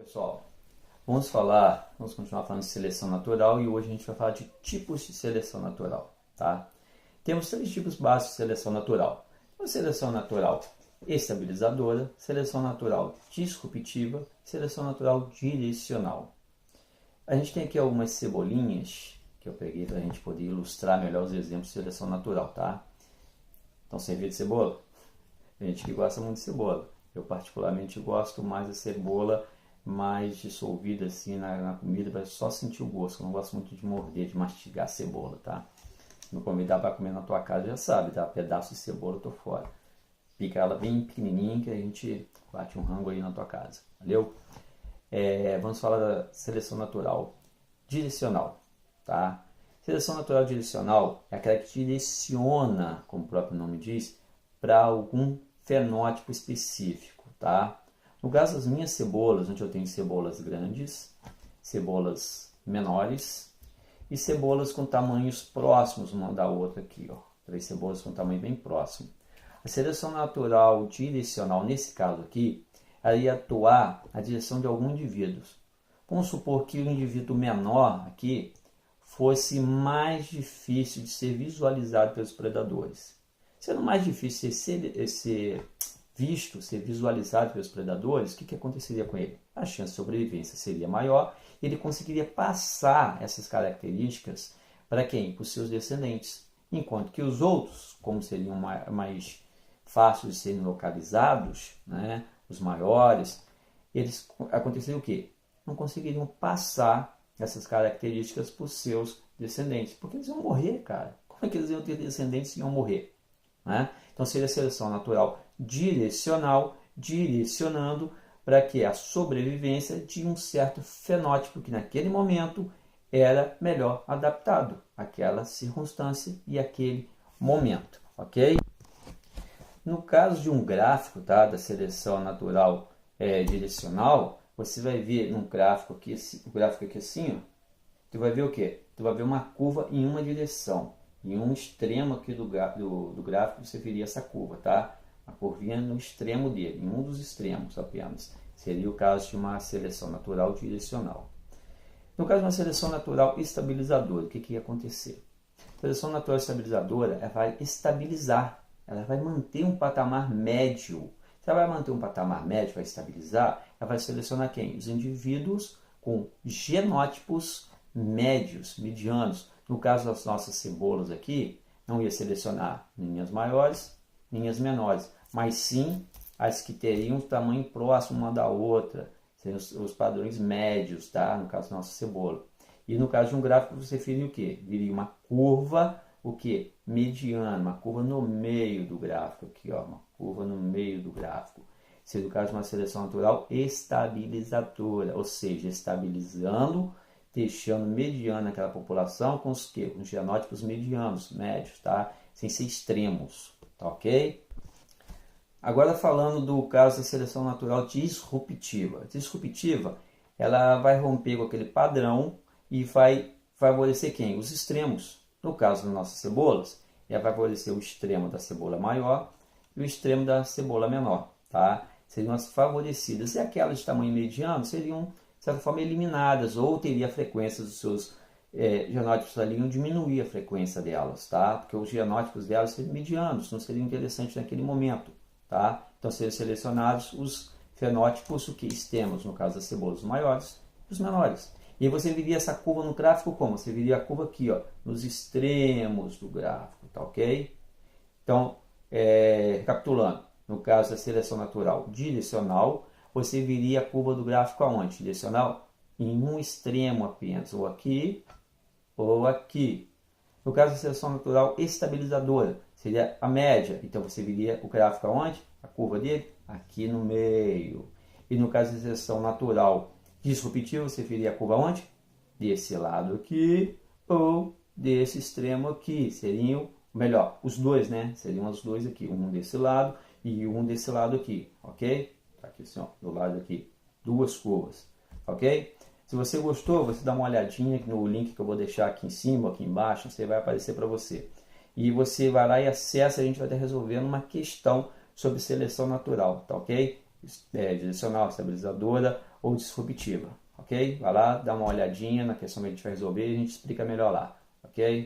Pessoal, vamos continuar falando de seleção natural e hoje a gente vai falar de tipos de seleção natural, tá? Temos três tipos básicos de seleção natural. A seleção natural estabilizadora, seleção natural disruptiva, seleção natural direcional. A gente tem aqui algumas cebolinhas que eu peguei para a gente poder ilustrar melhor os exemplos de seleção natural, tá? Então, servir de cebola? Tem gente que gosta muito de cebola. Eu particularmente gosto mais da cebola mais dissolvida assim na comida, para só sentir o gosto. Eu não gosto muito de morder, de mastigar cebola, tá? Se me convidar para comer na tua casa, já sabe, tá? Pedaço de cebola eu tô fora. Pica ela bem pequenininha que a gente bate um rango aí na tua casa, valeu? Vamos falar da seleção natural direcional, tá? Seleção natural direcional é aquela que direciona, como o próprio nome diz, para algum fenótipo específico, tá? No caso das minhas cebolas, onde eu tenho cebolas grandes, cebolas menores e cebolas com tamanhos próximos uma da outra aqui, ó. Três cebolas com tamanho bem próximo. A seleção natural direcional, nesse caso aqui, ela ia atuar na direção de algum indivíduo. Vamos supor que o indivíduo menor aqui fosse mais difícil de ser visualizado pelos predadores. Sendo mais difícil de ser visto, ser visualizado pelos predadores, o que aconteceria com ele? A chance de sobrevivência seria maior e ele conseguiria passar essas características para quem? Para os seus descendentes. Enquanto que os outros, como seriam mais fáceis de serem localizados, né, os maiores, eles aconteceria o quê? Não conseguiriam passar essas características para os seus descendentes, porque eles iam morrer, cara. Como é que eles iam ter descendentes e iam morrer? Né? Então seria a seleção natural direcional, direcionando para que a sobrevivência de um certo fenótipo que naquele momento era melhor adaptado àquela circunstância e àquele momento, ok? No caso de um gráfico, tá, da seleção natural direcional, você vai ver num gráfico aqui, o gráfico aqui assim, ó, tu vai ver o quê? Tu vai ver uma curva em uma direção. Em um extremo aqui do gráfico você veria essa curva, tá? A curvinha no extremo dele, em um dos extremos apenas. Seria o caso de uma seleção natural direcional. No caso de uma seleção natural estabilizadora, o que ia acontecer? A seleção natural estabilizadora ela vai estabilizar, ela vai manter um patamar médio. Se ela vai manter um patamar médio, vai estabilizar, ela vai selecionar quem? Os indivíduos com genótipos médios, medianos. No caso das nossas cebolas aqui, não ia selecionar linhas maiores, linhas menores, mas sim as que teriam um tamanho próximo uma da outra, seriam os padrões médios, tá? No caso da nossa cebola. E no caso de um gráfico, você viria o quê? Viria uma curva, o quê? Mediana, uma curva no meio do gráfico, aqui, ó, uma curva no meio do gráfico. Seria o caso de uma seleção natural estabilizadora, ou seja, estabilizando, deixando mediana aquela população com os quê? Com os genótipos medianos, médios, tá? Sem ser extremos, tá ok? Agora falando do caso da seleção natural disruptiva. Disruptiva, ela vai romper com aquele padrão e vai favorecer quem? Os extremos. No caso das nossas cebolas, ela vai favorecer o extremo da cebola maior e o extremo da cebola menor, tá? Seriam as favorecidas. E aquelas de tamanho mediano seriam, de certa forma, eliminadas, ou teria a frequência dos seus genótipos ali, iam diminuir a frequência delas, tá? Porque os genótipos delas seriam medianos, não seriam interessantes naquele momento, tá? Então seriam selecionados os fenótipos que temos, no caso das cebolas, os maiores e os menores. E aí você viria essa curva no gráfico como? Você viria a curva aqui, ó, nos extremos do gráfico, tá ok? Então, recapitulando, no caso da seleção natural direcional, você viria a curva do gráfico aonde? Direcional? Em um extremo apenas, ou aqui, ou aqui. No caso da seleção natural estabilizadora, seria a média. Então você viria o gráfico aonde? A curva dele? Aqui no meio. E no caso da seleção natural disruptiva, você viria a curva aonde? Desse lado aqui, ou desse extremo aqui. Seriam, melhor, os dois, né? Seriam os dois aqui. Um desse lado e um desse lado aqui, ok? Aqui assim, ó, do lado aqui, duas curvas, ok? Se você gostou, você dá uma olhadinha no link que eu vou deixar aqui em cima, aqui embaixo, você vai aparecer para você. E você vai lá e acessa, a gente vai estar resolvendo uma questão sobre seleção natural, tá ok? direcional, estabilizadora ou disruptiva, ok? Vai lá, dá uma olhadinha na questão que a gente vai resolver e a gente explica melhor lá, ok?